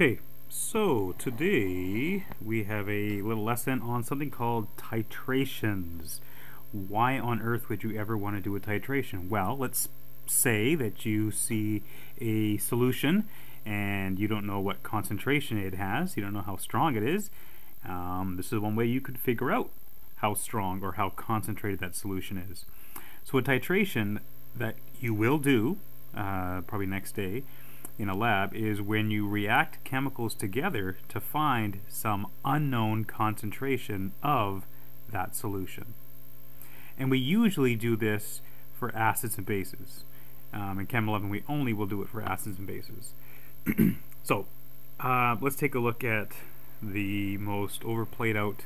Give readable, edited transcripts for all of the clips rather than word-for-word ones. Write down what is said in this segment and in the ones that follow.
Okay, so today we have a little lesson on something called titrations. Why on earth would you ever want to do a titration? Well, let's say that you see a solution and you don't know what concentration it has, you don't know how strong it is. This is one way you could figure out how strong or how concentrated that solution is. So a titration that you will do, probably next day, in a lab is when you react chemicals together to find some unknown concentration of that solution. And we usually do this for acids and bases. In Chem 11 we only will do it for acids and bases. So let's take a look at the most overplayed out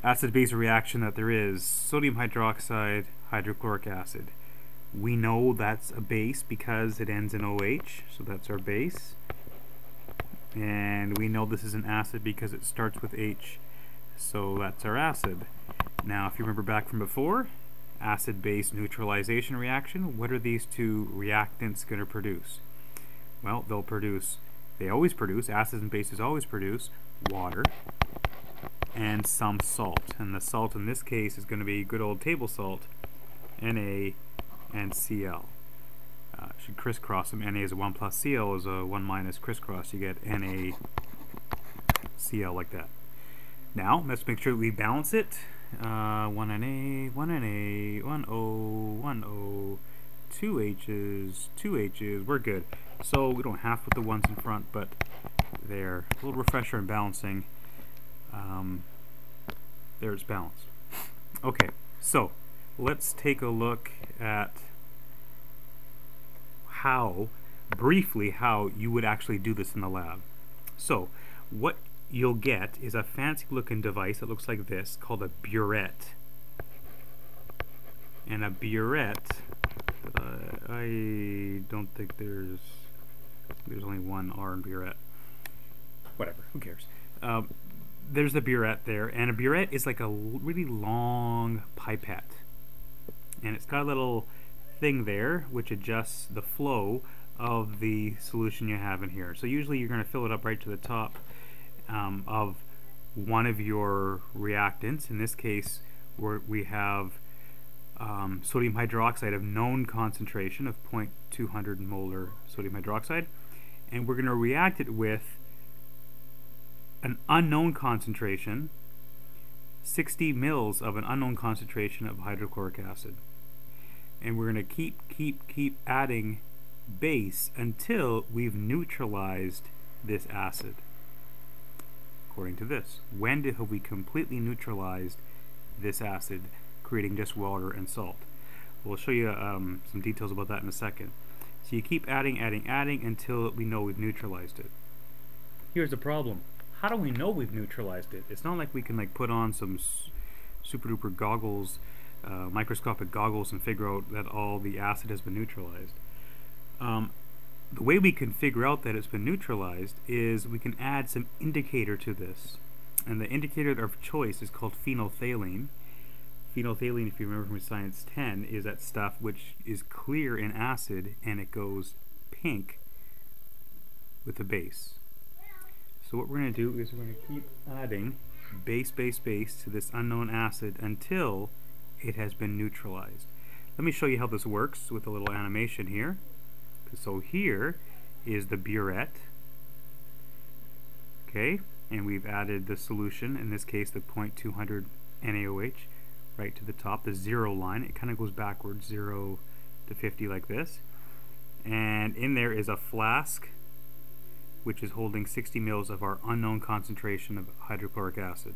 acid-base reaction that there is: sodium hydroxide, hydrochloric acid. We know that's a base because it ends in OH, so that's our base. And we know this is an acid because it starts with H, so that's our acid. Now, if you remember back from before, acid-base neutralization reaction, what are these two reactants going to produce? Well, they always produce, acids and bases always produce water and some salt. And the salt in this case is going to be good old table salt, Na and Cl. Should crisscross them. Na is a 1 plus Cl is a 1 minus crisscross. You get NaCl like that. Now, let's make sure we balance it. 1 Na, 1 Na, 1 O, 1 O, 2 H's, 2 H's. We're good. So we don't have to put the ones in front, but there. A little refresher in balancing. There's balance. Okay, so let's take a look at briefly how you would actually do this in the lab. So what you'll get is a fancy looking device that looks like this called a burette. And a burette, I don't think there's only one R in burette. Whatever, who cares? There's the burette there, and a burette is like a really long pipette. And it's got a little thing there which adjusts the flow of the solution you have in here. So usually you're going to fill it up right to the top of one of your reactants. In this case, we have sodium hydroxide of known concentration of 0.200 molar sodium hydroxide, and we're going to react it with an unknown concentration, 60 mils of an unknown concentration of hydrochloric acid. And we're going to keep adding base until we've neutralized this acid. According to this, when have we completely neutralized this acid, creating just water and salt? We'll show you some details about that in a second. So you keep adding until we know we've neutralized it. Here's the problem. How do we know we've neutralized it? It's not like we can put on some super duper goggles, microscopic goggles, and figure out that all the acid has been neutralized. The way we can figure out that it's been neutralized is we can add some indicator to this. And the indicator of choice is called phenolphthalein. Phenolphthalein, if you remember from Science 10, is that stuff which is clear in acid and it goes pink with the base. So what we're going to do is we're going to keep adding base to this unknown acid until it has been neutralized. Let me show you how this works with a little animation here. So here is the burette, okay, and we've added the solution, in this case the 0.200 NaOH, right to the top, the 0 line. It kind of goes backwards, 0 to 50 like this. And in there is a flask which is holding 60 mils of our unknown concentration of hydrochloric acid.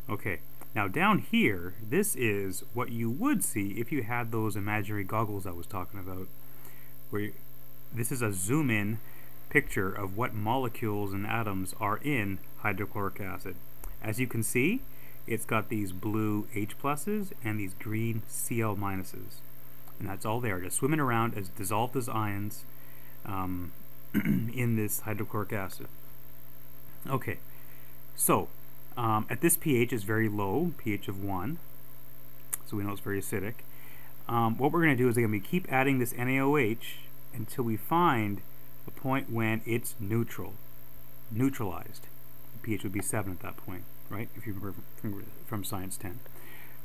Okay, now down here, this is what you would see if you had those imaginary goggles I was talking about. This is a zoom-in picture of what molecules and atoms are in hydrochloric acid. As you can see, it's got these blue H pluses and these green Cl minuses. And that's all there, just swimming around as dissolved as ions in this hydrochloric acid. Okay, so at this pH is very low, pH of 1, so we know it's very acidic. What we're going to do is we keep adding this NaOH until we find a point when it's neutral. neutralized. The pH would be 7 at that point, right? If you remember from Science 10.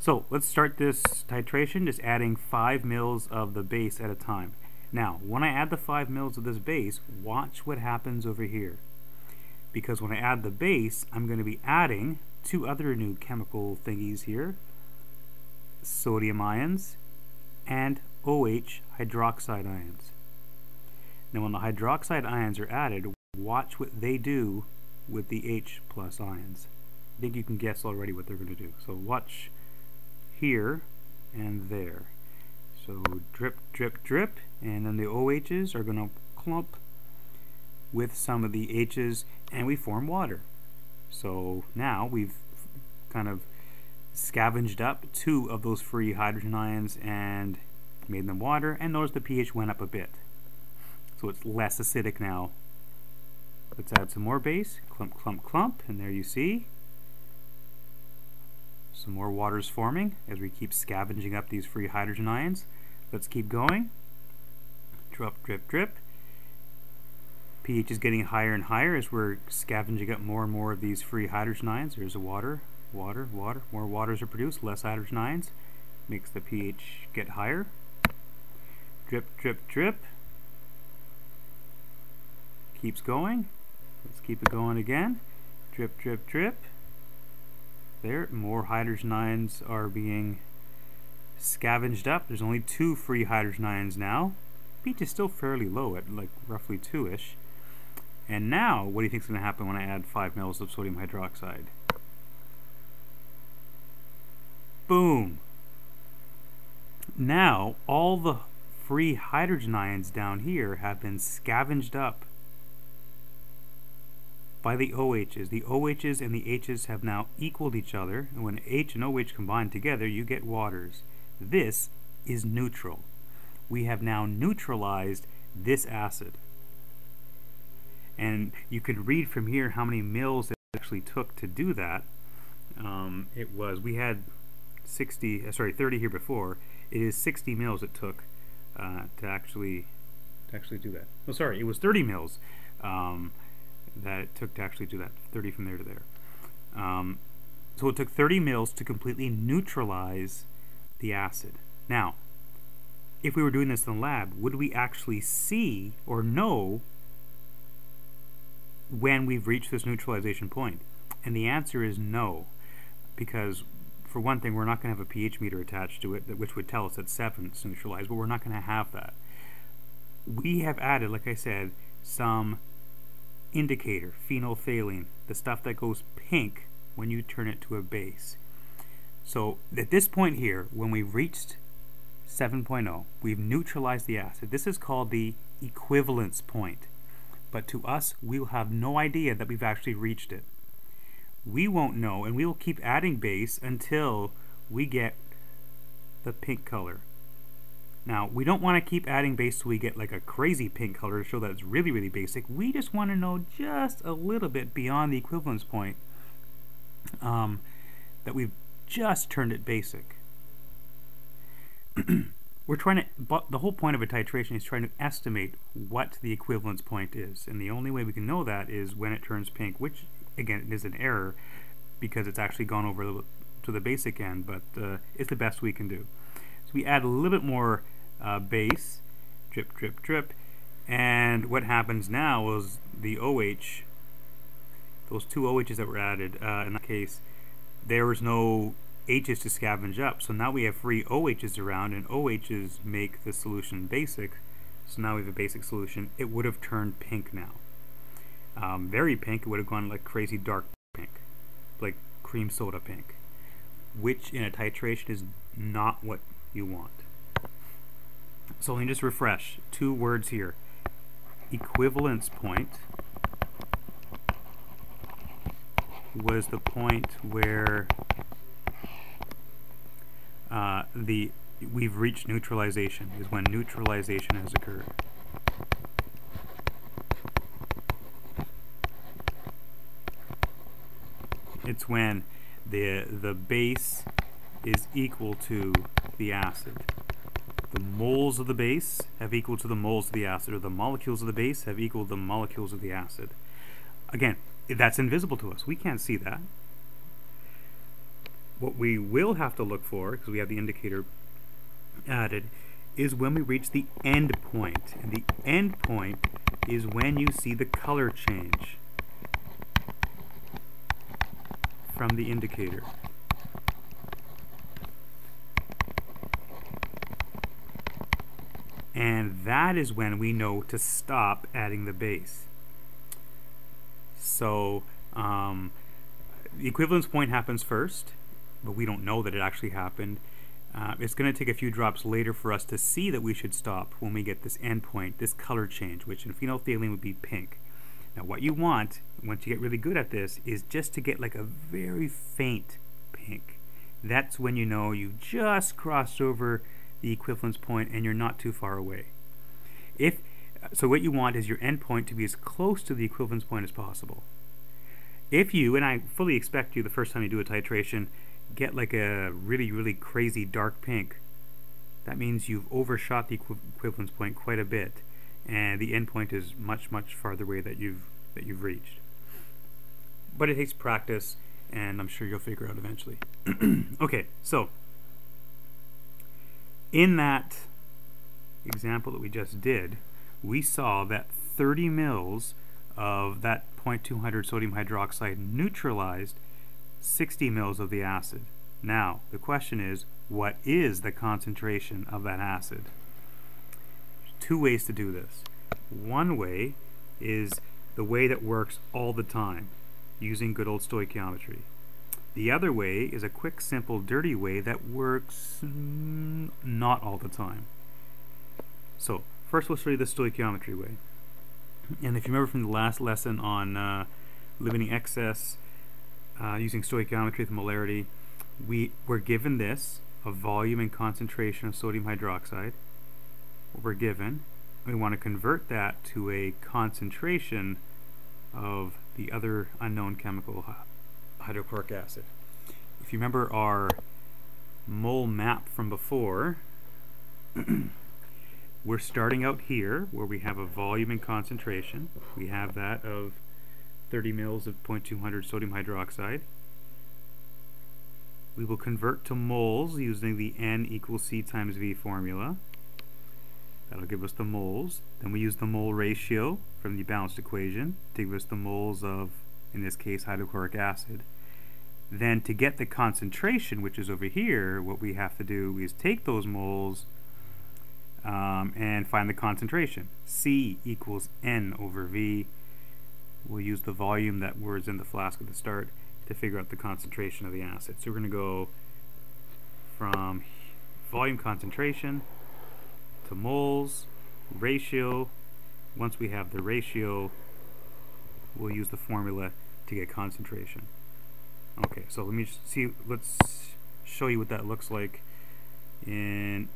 So let's start this titration, just adding 5 mils of the base at a time. Now, when I add the 5 mils of this base, watch what happens over here. Because when I add the base, I'm going to be adding 2 other new chemical thingies here, sodium ions and OH hydroxide ions. Now when the hydroxide ions are added, watch what they do with the H plus ions. I think you can guess already what they're going to do. So watch here and there. So drip, drip, drip, and then the OHs are going to clump with some of the H's, and we form water. So now we've kind of scavenged up 2 of those free hydrogen ions and made them water, and notice the pH went up a bit. So it's less acidic now. Let's add some more base, clump, clump, clump, and there you see some more water's forming as we keep scavenging up these free hydrogen ions. Let's keep going. Drip, drip, drip. pH is getting higher and higher as we're scavenging up more and more of these free hydrogen ions. There's a water, water, water. More waters are produced, less hydrogen ions. Makes the pH get higher. Drip, drip, drip. Keeps going. Let's keep it going again. Drip, drip, drip. There, more hydrogen ions are being scavenged up. There's only 2 free hydrogen ions now. pH is still fairly low at like roughly 2-ish. And now, what do you think is going to happen when I add 5 mils of sodium hydroxide? Boom! Now, all the free hydrogen ions down here have been scavenged up by the OHs. The OHs and the H's have now equaled each other, and when H and OH combine together, you get waters. This is neutral. We have now neutralized this acid. And you could read from here how many mils it actually took to do that. We had 30 here before. It is 60 mils it took to actually do that. Oh, sorry, it was 30 mils that it took to actually do that. 30 from there to there. So it took 30 mils to completely neutralize the acid. Now, if we were doing this in the lab, would we actually see or know when we've reached this neutralization point? And the answer is no, because for one thing, we're not going to have a pH meter attached to it, which would tell us that 7 it's neutralized, but we're not going to have that. We have added, like I said, some indicator, phenolphthalein, the stuff that goes pink when you turn it to a base. So at this point here, when we've reached 7.0, we've neutralized the acid. This is called the equivalence point. But to us, we'll have no idea that we've actually reached it. We won't know, and we'll keep adding base until we get the pink color. Now, we don't want to keep adding base till we get like a crazy pink color to show that it's really, really basic. We just want to know just a little bit beyond the equivalence point that we've just turned it basic. We're trying to, but the whole point of a titration is trying to estimate what the equivalence point is, and the only way we can know that is when it turns pink, which again is an error because it's actually gone over to the basic end, but it's the best we can do. So we add a little bit more base, drip, drip, drip, and what happens now is the OH, those 2 OHs that were added, in that case, there was no H's to scavenge up, so now we have free OHs around, and OHs make the solution basic, so now we have a basic solution. It would have turned pink now. Very pink. It would have gone like crazy dark pink, like cream soda pink, which in a titration is not what you want. So let me just refresh 2 words here. Equivalence point was the point where we've reached neutralization, is when neutralization has occurred. It's when the base is equal to the acid. The moles of the base have equal to the moles of the acid, or the molecules of the base have equal to the molecules of the acid. Again, that's invisible to us. We can't see that. What we will have to look for, because we have the indicator added, is when we reach the end point. And the end point is when you see the color change from the indicator. And that is when we know to stop adding the base. So the equivalence point happens first, but we don't know that it actually happened. It's going to take a few drops later for us to see that we should stop when we get this endpoint, this color change, which in phenolphthalein would be pink. Now what you want, once you get really good at this, is just to get like a very faint pink. That's when you know you just crossed over the equivalence point and you're not too far away. So what you want is your endpoint to be as close to the equivalence point as possible. If you, and I fully expect you the first time you do a titration, get like a really, really crazy dark pink, that means you've overshot the equivalence point quite a bit, and the endpoint is much, much farther away that you've reached. But it takes practice, and I'm sure you'll figure it out eventually. Okay, so in that example that we just did, we saw that 30 mils of that 0.200 sodium hydroxide neutralized 60 mils of the acid. Now, the question is, what is the concentration of that acid? There's two ways to do this. One way is the way that works all the time, using good old stoichiometry. The other way is a quick, simple, dirty way that works not all the time. So, first we'll show you the stoichiometry way. And if you remember from the last lesson on limiting excess, using stoichiometry with molarity, we were given this, a volume and concentration of sodium hydroxide. What we're given, we want to convert that to a concentration of the other unknown chemical, hydrochloric acid. If you remember our mole map from before, we're starting out here where we have a volume and concentration. We have that of 30 mils of 0.200 sodium hydroxide. We will convert to moles using the N equals C times V formula. That'll give us the moles. Then we use the mole ratio from the balanced equation to give us the moles of, in this case, hydrochloric acid. Then to get the concentration, which is over here, what we have to do is take those moles and find the concentration. C equals N over V. We'll use the volume that was in the flask at the start to figure out the concentration of the acid. So we're going to go from volume concentration to moles, ratio. Once we have the ratio, we'll use the formula to get concentration. Okay, so let's show you what that looks like in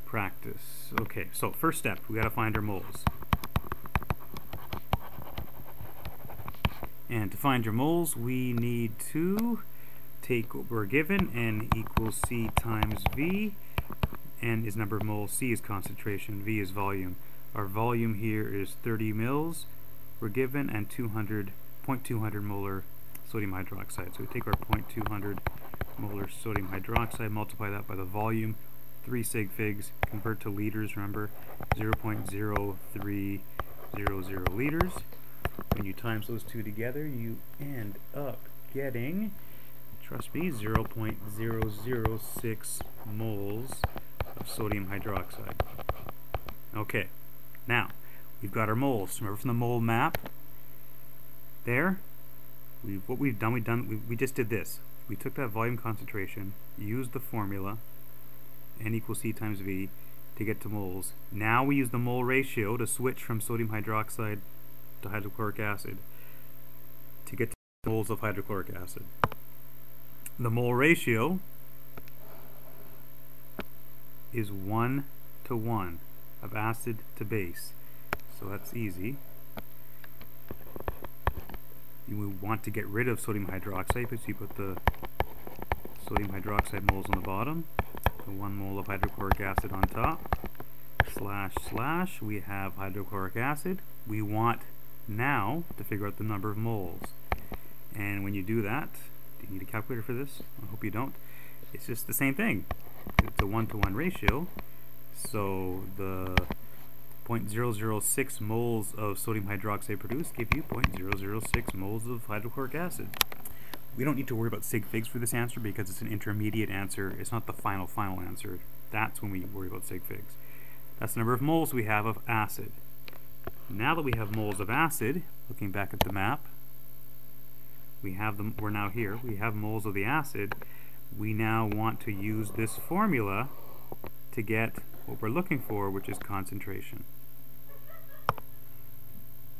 practice. Okay, so first step, we got to find our moles. And to find your moles, we need to take what we're given, N equals C times V. N is number of moles, C is concentration, V is volume. Our volume here is 30 mils we're given, and 0.200 molar sodium hydroxide. So we take our 0.200 molar sodium hydroxide, multiply that by the volume, 3 sig figs, convert to liters, remember, 0.0300 liters. When you times those two together, you end up getting, trust me, 0.006 moles of sodium hydroxide. Okay, now we've got our moles. Remember from the mole map there? We just did this. We took that volume concentration, used the formula, N equals C times V, to get to moles. Now we use the mole ratio to switch from sodium hydroxide to hydrochloric acid to get to moles of hydrochloric acid. The mole ratio is 1 to 1 of acid to base, so that's easy. You want to get rid of sodium hydroxide, so you put the sodium hydroxide moles on the bottom, the 1 mole of hydrochloric acid on top. / we have hydrochloric acid. We want now to figure out the number of moles. And when you do that, do you need a calculator for this? I hope you don't. It's just the same thing. It's a 1-to-1 ratio. So the 0.006 moles of sodium hydroxide produced give you 0.006 moles of hydrochloric acid. We don't need to worry about sig figs for this answer because it's an intermediate answer. It's not the final answer. That's when we worry about sig figs. That's the number of moles we have of acid. Now that we have moles of acid, looking back at the map, we have them. We're now here. We have moles of the acid. We now want to use this formula to get what we're looking for, which is concentration.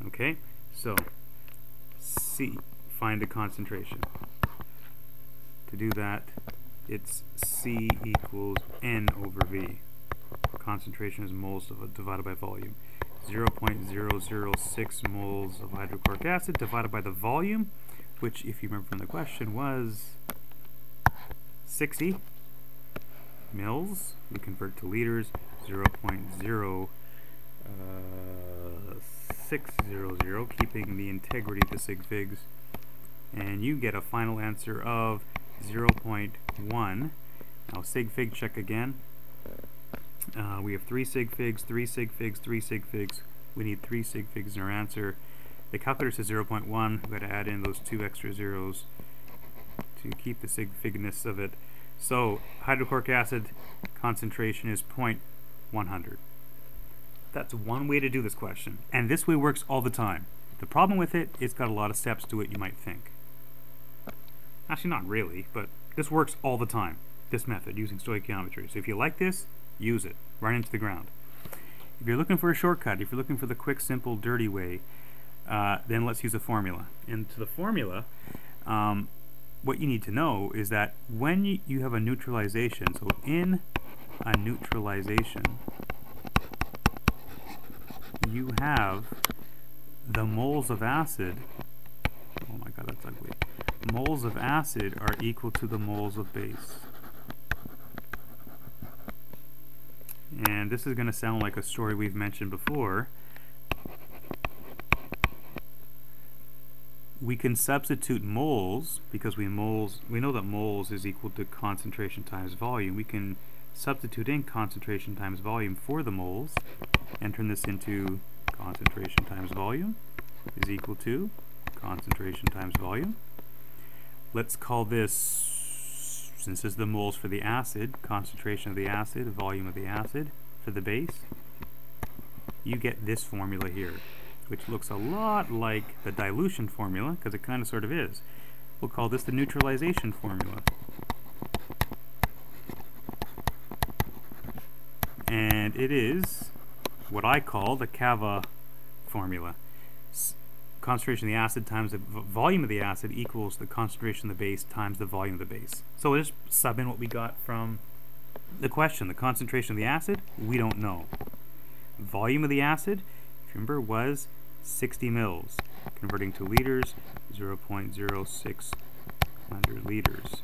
Okay, so C, find the concentration. To do that, it's C equals N over V. Concentration is moles divided by volume. 0.006 moles of hydrochloric acid divided by the volume, which, if you remember from the question, was 60 mils. We convert to liters. 0.0600, keeping the integrity of the sig figs, and you get a final answer of 0.1. Now sig fig check again. We have 3 sig figs, 3 sig figs, 3 sig figs. We need 3 sig figs in our answer. The calculator says 0.1. We've got to add in those 2 extra zeros to keep the sig figness of it. So hydrochloric acid concentration is 0.100. That's one way to do this question, and this way works all the time. The problem with it, it's got a lot of steps to it, you might think. Actually, not really, but this works all the time, this method, using stoichiometry. So if you like this, use it. Run into the ground. If you're looking for a shortcut, if you're looking for the quick, simple, dirty way, then let's use a formula. And to the formula, what you need to know is that when you have a neutralization, so in a neutralization, you have the moles of acid, oh my god, that's ugly, moles of acid are equal to the moles of base. And this is going to sound like a story we've mentioned before. We can substitute moles, because we know that moles is equal to concentration times volume. We can substitute in concentration times volume for the moles and turn this into concentration times volume is equal to concentration times volume. Let's call this, since this is the moles for the acid, concentration of the acid, volume of the acid. For the base, you get this formula here, which looks a lot like the dilution formula, because it kind of sort of is. We'll call this the neutralization formula. And it is what I call the Cava formula. Concentration of the acid times the volume of the acid equals the concentration of the base times the volume of the base. So we'll just sub in what we got from the question. The concentration of the acid, we don't know. Volume of the acid, if you remember, was 60 mils. Converting to liters, 0.0600 liters.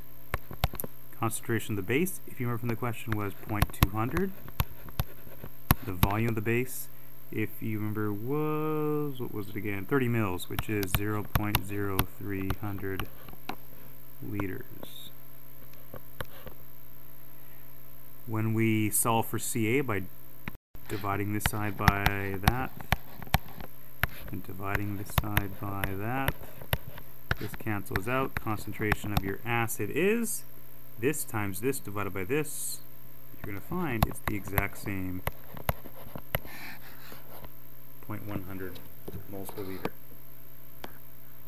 Concentration of the base, if you remember from the question, was 0.200. The volume of the base, if you remember, was, what was it again? 30 mils, which is 0.0300 liters. When we solve for Ca by dividing this side by that, and dividing this side by that, this cancels out. Concentration of your acid is this times this divided by this. You're going to find it's the exact same 0.100 moles per liter.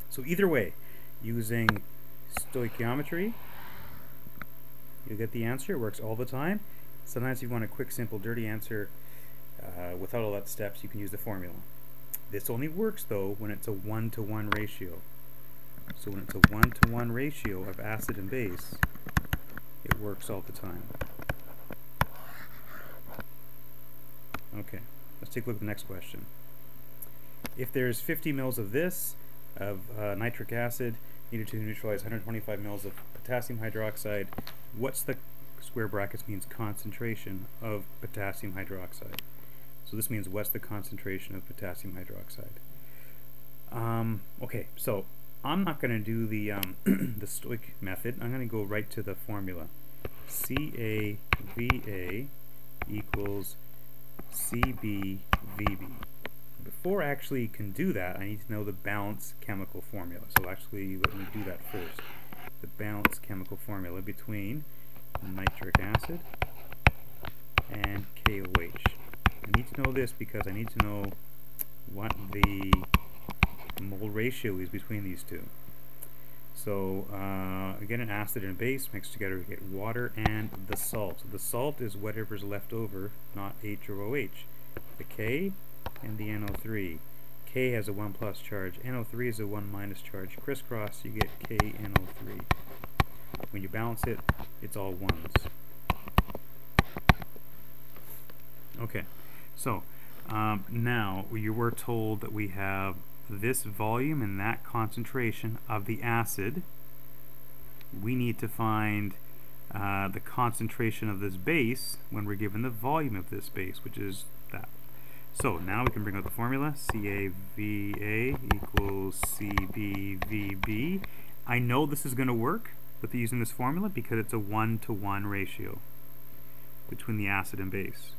So either way, using stoichiometry, you'll get the answer. It works all the time. Sometimes if you want a quick, simple, dirty answer without all that steps, you can use the formula. This only works though when it's a 1-to-1 ratio. So when it's a 1-to-1 ratio of acid and base, it works all the time. Okay, let's take a look at the next question. If there's 50 mils of this, of nitric acid, needed to neutralize 125 mils of potassium hydroxide, what's the square brackets means concentration of potassium hydroxide? So this means what's the concentration of potassium hydroxide? Okay, so I'm not going to do the the stoic method. I'm going to go right to the formula. CaVa equals CbVb. Before I actually can do that, I need to know the balance chemical formula. So actually, let me do that first. The balance chemical formula between nitric acid and KOH. I need to know this because I need to know what the mole ratio is between these two. So again, an acid and a base mixed together, we get water and the salt. The salt is whatever's left over, not H or OH. The K and the NO3. K has a 1 plus charge, NO3 is a 1 minus charge. Crisscross, you get KNO3. When you balance it, it's all ones. Okay, so now you were told that we have this volume and that concentration of the acid. We need to find the concentration of this base when we're given the volume of this base, which is that. So now we can bring out the formula. CaVa equals CbVb. I know this is going to work with using this formula because it's a 1-to-1 ratio between the acid and base.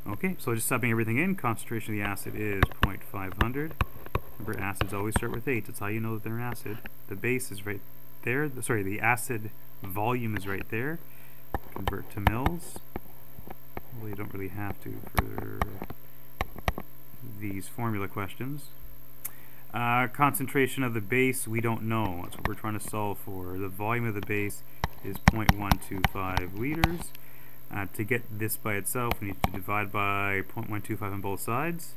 Okay, so just subbing everything in, concentration of the acid is 0.500. Remember, acids always start with H. That's how you know that they're an acid. The base is right there. The acid volume is right there. Convert to mils. Well, you don't really have to for these formula questions. Concentration of the base, we don't know. That's what we're trying to solve for. The volume of the base is 0.125 liters. To get this by itself, we need to divide by 0.125 on both sides.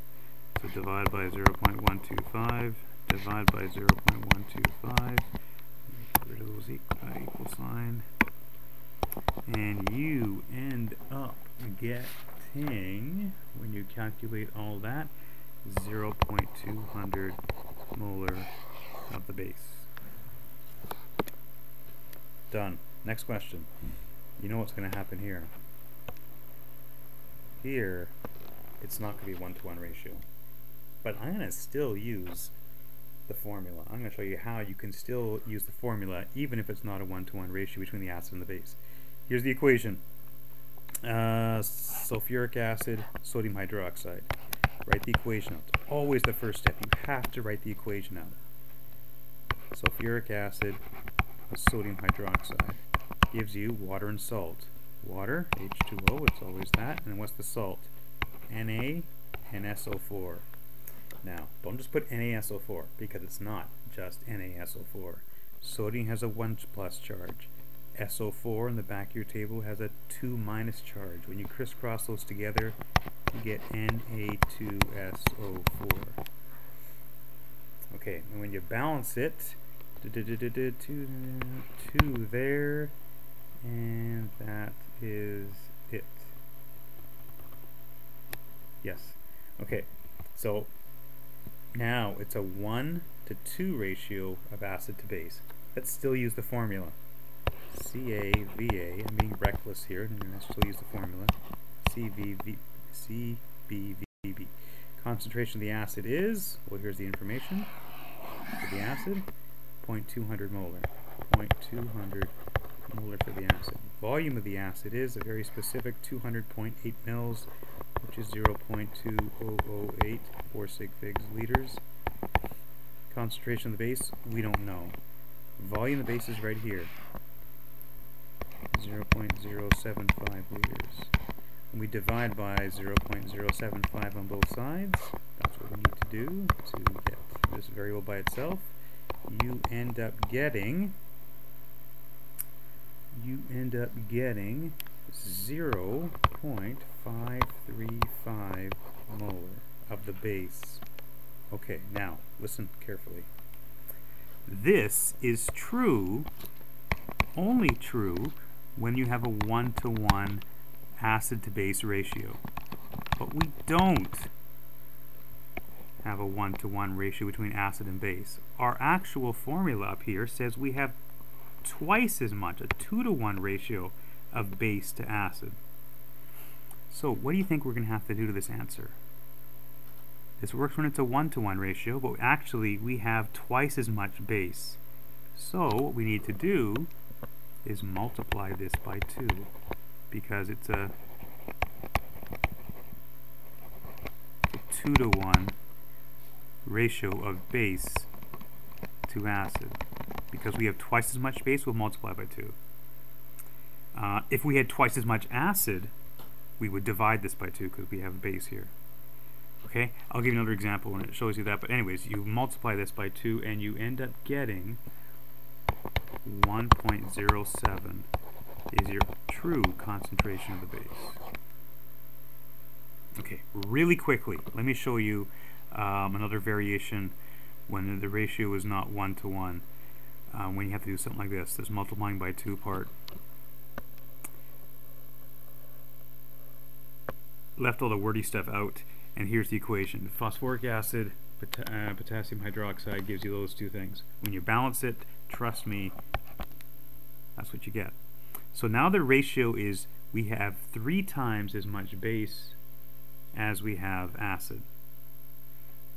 So divide by 0.125, divide by 0.125, get rid of those equal sign, and you end up getting, when you calculate all that, 0.200 molar of the base. Done. Next question. You know what's going to happen here. Here, it's not going to be a 1-to-1 ratio. But I'm going to still use the formula. I'm going to show you how you can still use the formula even if it's not a 1-to-1 ratio between the acid and the base. Here's the equation. Sulfuric acid, sodium hydroxide. Write the equation out. It's always the first step. You have to write the equation out. Sulfuric acid with sodium hydroxide gives you water and salt. Water, H2O, it's always that. And what's the salt? Na and SO4. Now, don't just put NaSO4 because it's not just NaSO4. Sodium has a 1 plus charge. SO4 in the back of your table has a 2 minus charge. When you crisscross those together, you get Na2SO4. Okay, and when you balance it, 2 there, and that is it. Yes. Okay, so now it's a 1-to-2 ratio of acid to base. Let's still use the formula. CaVa, I'm being reckless here, and let's still use the formula. CbVb. Concentration of the acid is, well, here's the information for the acid, 0.200 molar. 0.200 molar for the acid. Volume of the acid is a very specific 200.8 mils, which is 0.2008 4 sig figs liters. Concentration of the base, we don't know. Volume of the base is right here, 0.075 liters. When we divide by 0.075 on both sides, that's what we need to do to get this variable by itself. You end up getting 0.535 molar of the base. Okay, now listen carefully. This is true, only true, when you have a 1-to-1 acid to base ratio. But we don't have a 1-to-1 ratio between acid and base. Our actual formula up here says we have twice as much, a 2-to-1 ratio of base to acid. So what do you think we're going to have to do to this answer? This works when it's a 1-to-1 ratio, but actually we have twice as much base. So what we need to do is multiply this by 2, because it's a 2-to-1 ratio of base to acid. Because we have twice as much base, we'll multiply by 2. If we had twice as much acid, we would divide this by 2 because we have a base here. Okay, I'll give you another example when it shows you that, but anyways, you multiply this by 2 and you end up getting 1.07 is your true concentration of the base. Okay, really quickly, let me show you another variation when the ratio is not 1-to-1, when you have to do something like this multiplying by 2 part. Left all the wordy stuff out, and here's the equation. Phosphoric acid, potassium hydroxide gives you those two things. When you balance it, trust me, that's what you get. So now the ratio is we have 3 times as much base as we have acid.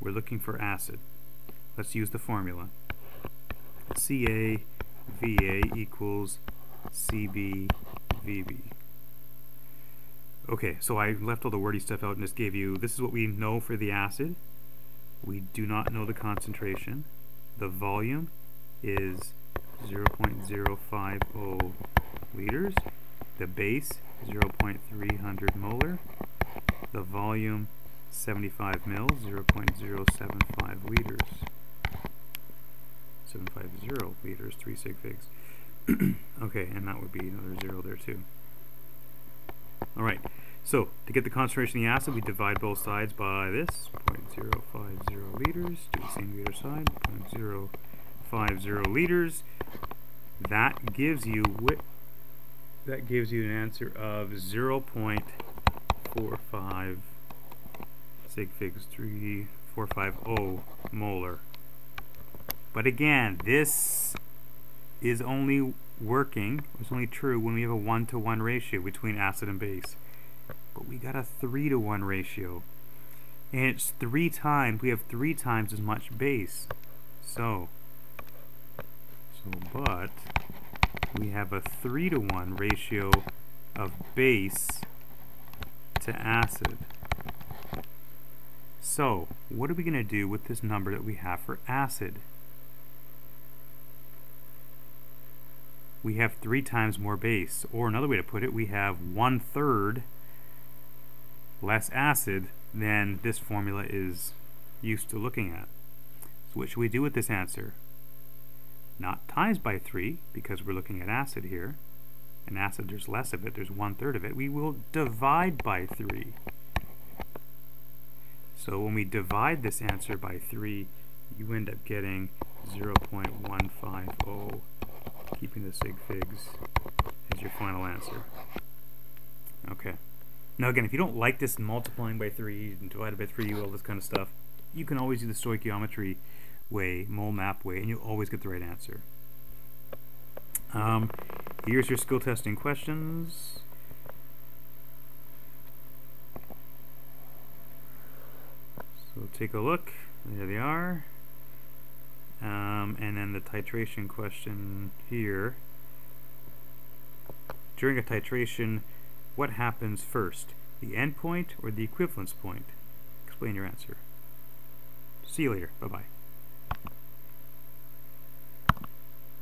We're looking for acid. Let's use the formula. CaVa equals CbVb. Okay, so I left all the wordy stuff out and just gave you, this is what we know for the acid. We do not know the concentration. The volume is 0.050 liters. The base, 0.300 molar. The volume, 75 mils, 0.075 liters. 750 liters, 3 sig figs. Okay, and that would be another 0 there too. Alright, so to get the concentration of the acid, we divide both sides by this, 0.050 liters, do the same to the other side, 0.050 liters. That gives you an answer of 0.45 sig figs 3450 molar. But again, this is only working, it's only true when we have a 1-to-1 ratio between acid and base. But we got a 3-to-1 ratio. And it's 3 times, we have 3 times as much base. But we have a 3-to-1 ratio of base to acid. So, what are we going to do with this number that we have for acid? We have 3 times more base, or another way to put it, we have 1/3 less acid than this formula is used to looking at. So what should we do with this answer? Not times by 3, because we're looking at acid here. And acid, there's less of it, there's 1/3 of it. We will divide by 3. So when we divide this answer by 3, you end up getting 0.150, keeping the sig figs as your final answer. Okay. Now again, if you don't like this multiplying by 3 and divided by 3, all this kind of stuff, you can always do the stoichiometry way, mole map way, and you'll always get the right answer. Here's your skill testing questions. So take a look. There they are. And then the titration question here. During a titration, what happens first? The endpoint or the equivalence point? Explain your answer. See you later. Bye-bye.